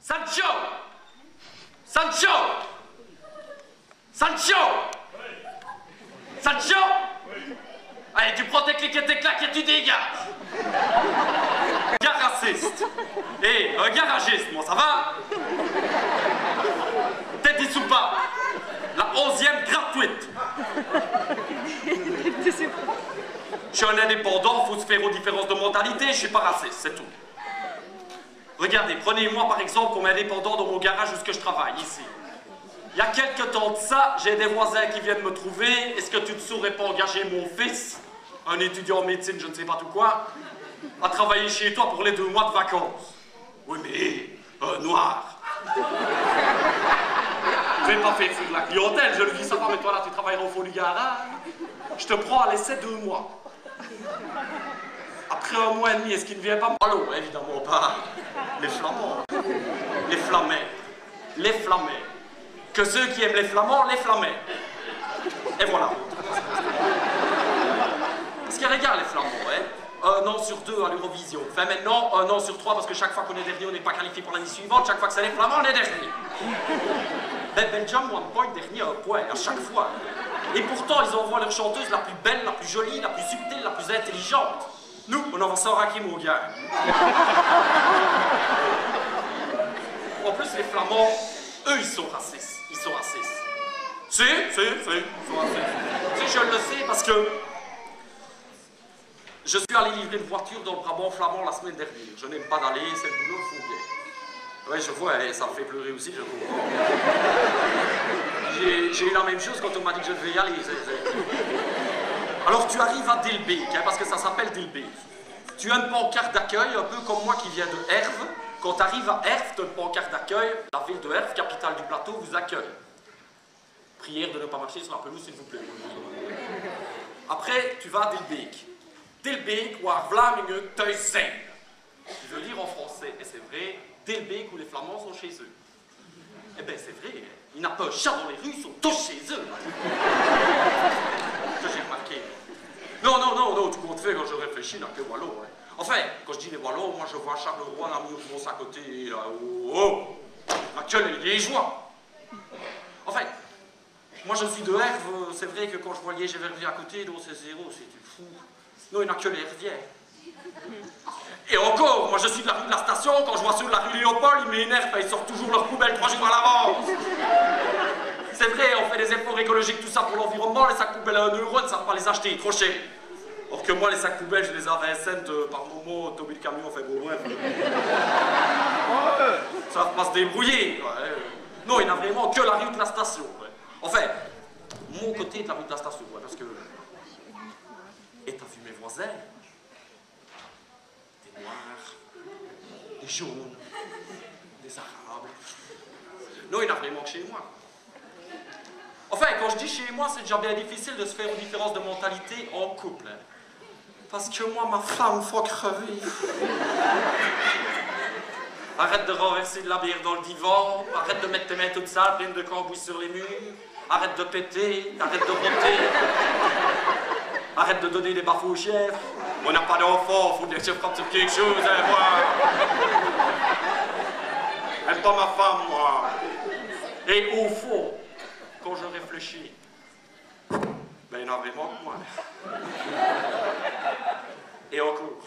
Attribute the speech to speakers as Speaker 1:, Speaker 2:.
Speaker 1: Sancho! Sancho! Sancho! Sancho! Allez, tu prends tes clics et tes claques et tu dégages! Gars raciste! Et un garagiste, moi, ça va? T'es dit ou pas? La 11e gratuite! Je suis un indépendant, faut se faire aux différences de mentalité, je suis pas raciste, c'est tout. Regardez, prenez-moi par exemple comme indépendant dans mon garage où je travaille, ici. Il y a quelques temps de ça, j'ai des voisins qui viennent me trouver. Est-ce que tu ne saurais pas engager mon fils, un étudiant en médecine, je ne sais pas tout quoi, à travailler chez toi pour les 2 mois de vacances? Oui, mais un noir. Je vais pas faire fuir la clientèle, je le dis ça pas, mais toi là, tu travailleras au fond du garage. Je te prends à l'essai 2 mois. Après 1 mois et demi, est-ce qu'il ne vient pas? Allô, évidemment pas. Les flamands. Les flamets. Les flamets. Que ceux qui aiment les flamands, les flamets. Et voilà. Parce qu'ils regardent les flamands, hein. 1 an sur 2 à l'Eurovision. Enfin maintenant, 1 an sur 3 parce que chaque fois qu'on est dernier, on n'est pas qualifié pour l'année suivante. Chaque fois que c'est les flamands, on est dernier. Ben Belgium, 1 point, dernier 1 point, à chaque fois. Et pourtant, ils envoient leur chanteuse la plus belle, la plus jolie, la plus subtile, la plus intelligente. Nous, on envoie ça au raquer, mon gars. En plus, les Flamands, eux, ils sont racistes. Ils sont racistes. Si, ils sont racistes. Si, je le sais parce que je suis allé livrer une voiture dans le Brabant flamand la semaine dernière. Je n'aime pas d'aller, c'est le boulot, il faut bien. Oui, je vois, et ça me fait pleurer aussi, je comprends. J'ai eu la même chose quand on m'a dit que je devais y aller. Alors tu arrives à Dilbeek, hein, parce que ça s'appelle Dilbeek. Tu as une pancarte d'accueil, un peu comme moi qui viens de Herve. Quand tu arrives à Herve, tu as une pancarte d'accueil. La ville de Herve, capitale du plateau, vous accueille. Prière de ne pas marcher sur la pelouse, s'il vous plaît. Après, tu vas à Dilbeek. Dilbeek, waar Vlamingen thuis zijn. Je veux dire en français, et c'est vrai, Dilbeek où les Flamands sont chez eux. Eh bien, c'est vrai, il n'y a pas un chat dans les rues, ils sont tous chez eux. Que j'ai remarqué. Non, tout compte fait, quand je réfléchis, il n'y a que Wallon. Hein. Enfin, quand je dis les Wallons, moi je vois Charleroi, l'ami Ouvros à côté, là, à que les Liégeois. Enfin, moi je suis de Herve, c'est vrai que quand je vois Liège et Verviers à côté, non, c'est 0, c'est du fou. Non, il n'y a que les Herviers. Et encore, moi je suis de la rue de la Station, quand je vois ceux de la rue Léopold, ils m'énervent, ils sortent toujours leurs poubelles 3 jours à l'avance. C'est vrai, on fait des efforts écologiques, tout ça pour l'environnement, les sacs poubelles à 1 €, on ne savent pas les acheter, trop cher. Or que moi, les sacs poubelles, je les ai à 20 cents par moment, Toby le camion, fait bon, bref. Ça va pas se débrouiller, quoi. Non, il n'y a vraiment que la rue de la Station. Ouais. Enfin, mon côté de la rue de la Station, ouais, parce que... Et t'as vu mes voisins? Des noirs, des jaunes, des arabes. Non, il n'y en a vraiment que chez moi. Enfin, quand je dis chez moi, c'est déjà bien difficile de se faire une différence de mentalité en couple. Hein. Parce que moi, ma femme, faut crever. Arrête de renverser de la bière dans le divan, arrête de mettre tes mains toutes sales, pleines de cambouis sur les murs, arrête de péter, arrête de roter, arrête de donner des bafos au chef. On n'a pas d'enfant, faut bien que je fasse quelque chose, hein, moi. J'aime pas ma femme, moi. Et au fond, quand je réfléchis, ben il y en a vraiment que moi. Et encore.